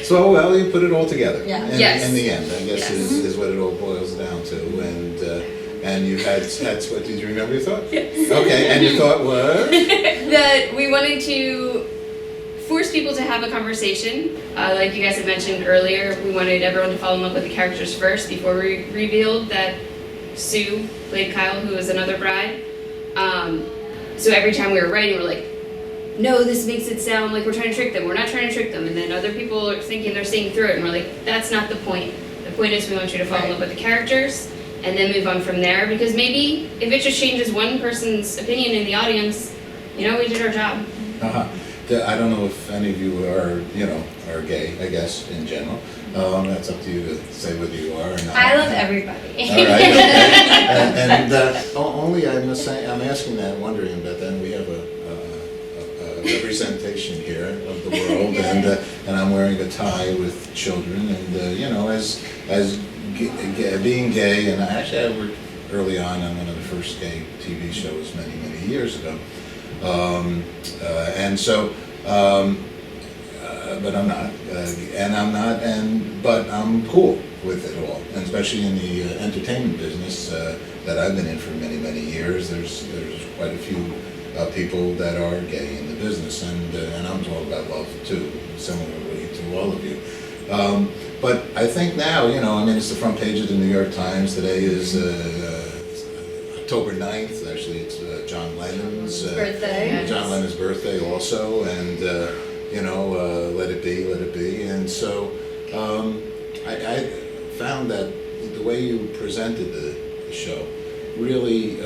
So, well, you put it all together. Yeah. In the end, I guess is what it all boils down to. And you had what? Did you remember your thought? Yes. Okay, and your thought was? That we wanted to force people to have a conversation. Like you guys had mentioned earlier, we wanted everyone to fall in love with the characters first before we revealed that Sue played Kyle, who was another bride. So every time we were writing, we're like, no, this makes it sound like we're trying to trick them. We're not trying to trick them. And then other people are thinking they're seeing through it, and we're like, that's not the point. The point is we want you to fall in love with the characters and then move on from there, because maybe if it just changes one person's opinion in the audience, we did our job. Uh-huh. I don't know if any of you are gay, I guess, in general. That's up to you to say whether you are or not. I love everybody. All right, okay. And only I must say, I'm asking that, wondering about that, and we have a representation here of the world, and I'm wearing a tie with children, and as being gay, and actually I worked early on one of the first gay TV shows many years ago, and so. But I'm not, but I'm cool with it all, and especially in the entertainment business that I've been in for many years. There's quite a few people that are gay in the business, and I'm all about love too, similarly to all of you. But I think now, it's the front page of the New York Times. Today is October 9th. Actually, it's John Lennon's birthday. John Lennon's birthday also, and let it be. And so I found that the way you presented the show really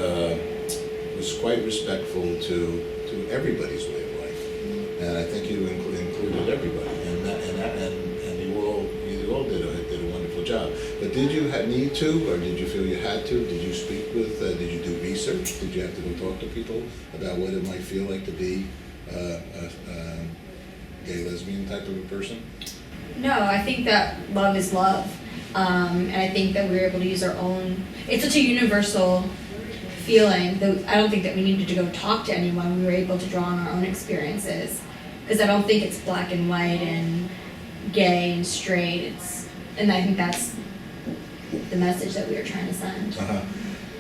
was quite respectful to everybody's way of life, and I think you included everybody, and you all did a wonderful job. But did you need to, or did you feel you had to? Did you speak with? Did you do research? Did you have to go talk to people about what it might feel like to be a gay lesbian type of a person? No, I think that love is love, and I think that we were able to use our own. It's such a universal feeling that I don't think that we needed to go talk to anyone. We were able to draw on our own experiences, because I don't think it's black and white and gay and straight. And I think that's the message that we were trying to send. Uh-huh.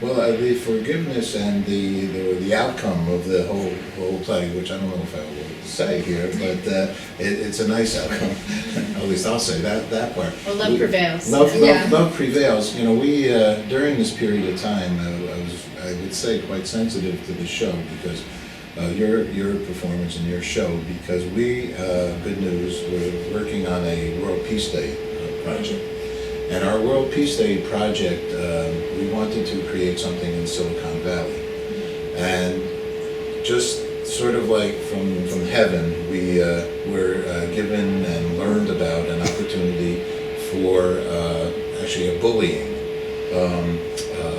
Well, the forgiveness and the outcome of the whole play, which I don't know if I will say here, but it's a nice outcome. At least I'll say that part. Well, love prevails. Love prevails. We during this period of time, I would say quite sensitive to the show, because your performance and your show, because we, good news, we're working on a World Peace Day project. And our World Peace Day project, we wanted to create something in Silicon Valley. And just sort of like from heaven, we were given and learned about an opportunity for actually a bullying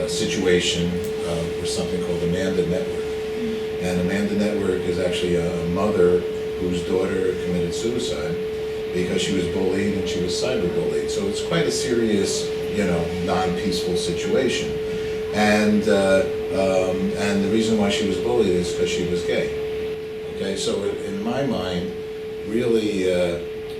situation for something called Amanda Network. And Amanda Network is actually a mother whose daughter committed suicide because she was bullied and she was cyberbullied. So it's quite a serious, non-peaceful situation. And the reason why she was bullied is because she was gay. Okay, so in my mind, really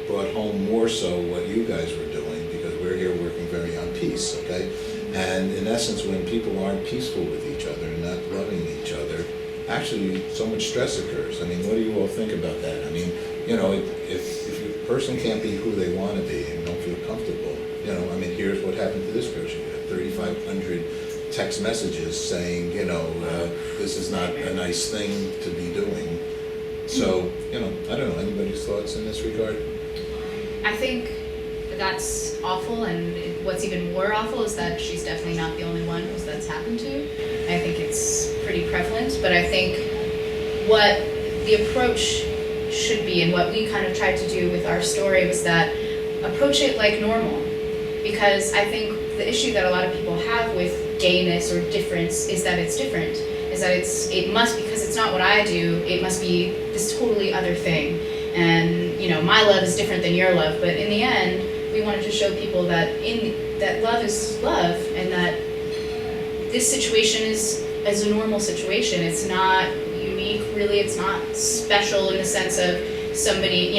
brought home more so what you guys were doing, because we're here working very on peace, okay? And in essence, when people aren't peaceful with each other and not loving each other, actually so much stress occurs. I mean, what do you all think about that? I mean, if a person can't be who they want to be and don't feel comfortable, here's what happened to this person. You had 3,500 text messages saying, this is not a nice thing to be doing. So, I don't know, anybody's thoughts in this regard? I think that's awful, and what's even more awful is that she's definitely not the only one who that's happened to. I think it's pretty prevalent, but I think what the approach should be, and what we kind of tried to do with our story, was that approach it like normal. Because I think the issue that a lot of people have with gayness or difference is that it's different. Is that it must, because it's not what I do, it must be this totally other thing. And, my love is different than your love. But in the end, we wanted to show people that that love is love, and that this situation is a normal situation. It's not unique, really. It's not special in the sense of somebody,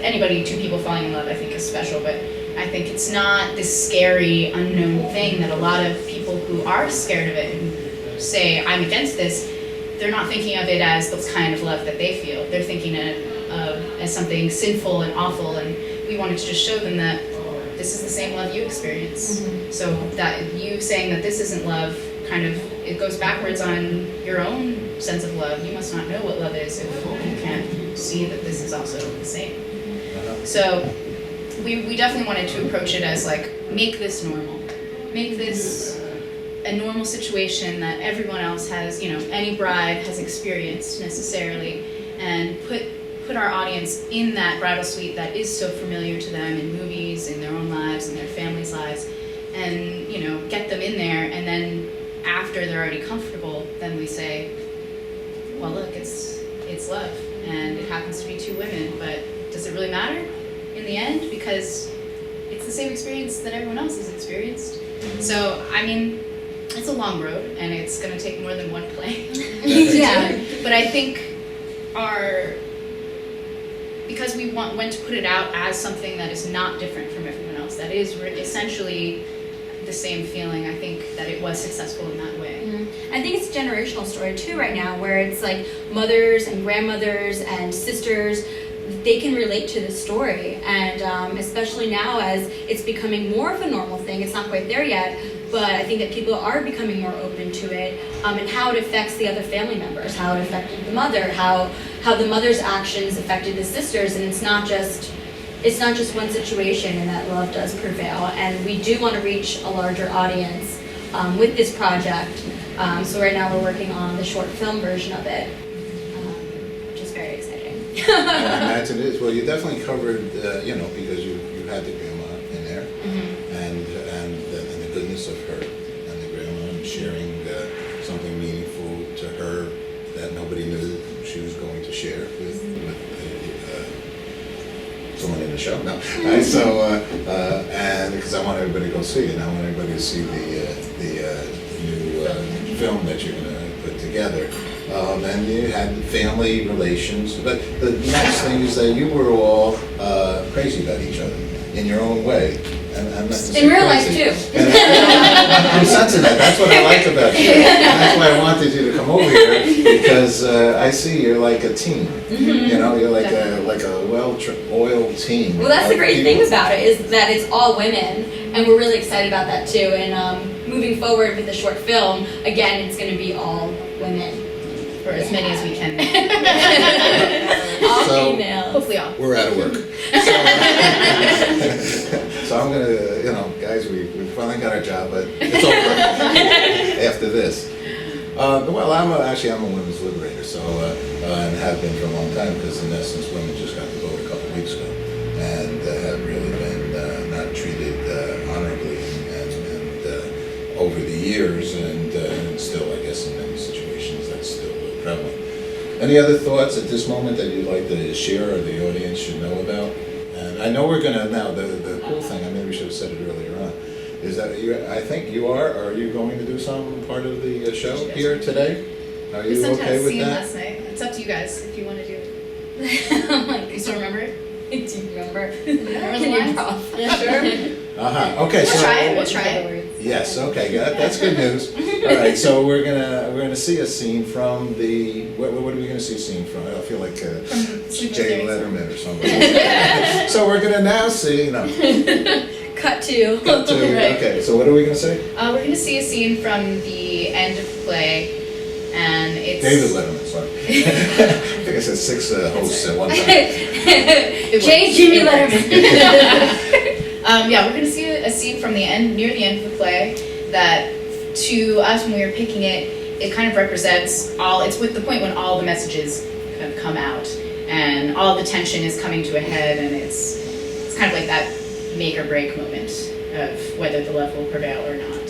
two people falling in love, I think, is special, but I think it's not this scary, unknown thing that a lot of people who are scared of it and say, I'm against this, they're not thinking of it as the kind of love that they feel. They're thinking of as something sinful and awful, and we wanted to just show them that this is the same love you experience. So that you saying that this isn't love, kind of, it goes backwards on your own sense of love. You must not know what love is if you can't see that this is also the same. So we definitely wanted to approach it as like, make this normal. Make this a normal situation that everyone else has, any bride has experienced necessarily, and put our audience in that bridal suite that is so familiar to them in movies, in their own lives, in their families' lives, and, get them in there, and then after they're already comfortable, then we say, well, look, it's love, and it happens to be two women, but does it really matter in the end? Because it's the same experience that everyone else has experienced. So, I mean, it's a long road, and it's going to take more than one play. Yeah. But I think because we went to put it out as something that is not different from everyone else, that is essentially the same feeling, I think that it was successful in that way. I think it's a generational story too right now, where it's like mothers and grandmothers and sisters, they can relate to the story, and especially now as it's becoming more of a normal thing. It's not quite there yet, but I think that people are becoming more open to it, and how it affects the other family members, how it affected the mother, how the mother's actions affected the sisters, and it's not just one situation, and that love does prevail. And we do want to reach a larger audience with this project. So right now we're working on the short film version of it, which is very exciting. I imagine it is. Well, you definitely covered, because you had the grandma in there, and the goodness of her, and the grandma, and sharing something meaningful to her that nobody knew she was going to share with someone in the show. No, and because I want everybody to go see it, and I want everybody to see the new film that you're going to put together. And you had family relations, but the next thing is that you were all crazy about each other in your own way. And I'm not to say In real life crazy. too. And I'm sensing that. That's what I like about you. And that's why I wanted you to come over here, because I see you're like a team. You're like a well-oiled team. Well, that's the great thing about it, is that it's all women, and we're really excited about that too. And moving forward with the short film, again, it's going to be all women. For as many as we can. All So- females. Hopefully all. We're out of work. So I'm gonna, guys, we finally got our job, but it's over after this. Well, I'm a women's liberator, so and have been for a long time, because in essence, women just got to vote a couple weeks ago, and have really been not treated honorably and over the years, and still, I guess, in many situations, that's still prevalent. Any other thoughts at this moment that you'd like to share or the audience should know about? And I know we're going to now, the cool thing, I maybe we should have said it earlier on, is that I think are you going to do some part of the show here today? Are you okay with that? Last night. It's up to you guys if you want to do it. I'm like, You still remember it? do you remember? Remember the Can you lines? improv? Yeah, sure. Okay, We'll try it. We'll try it. Yes, okay, that's good news. All right, so we're gonna see a scene from the, what are we gonna see a scene from? I feel like Jay Letterman or somebody. So we're gonna now see, Cut to. Right. Okay, so what are we gonna say? We're going to see a scene from the end of the play, and it's... David Letterman, sorry. I think I said 6 hosts at one time. Jimmy Letterman. Yeah, we're going to see a scene from the end, near the end of the play, that to us when we were picking it, it kind of represents it's with the point when all the messages kind of come out, and all the tension is coming to a head, and it's kind of like that make or break moment of whether the love will prevail or not.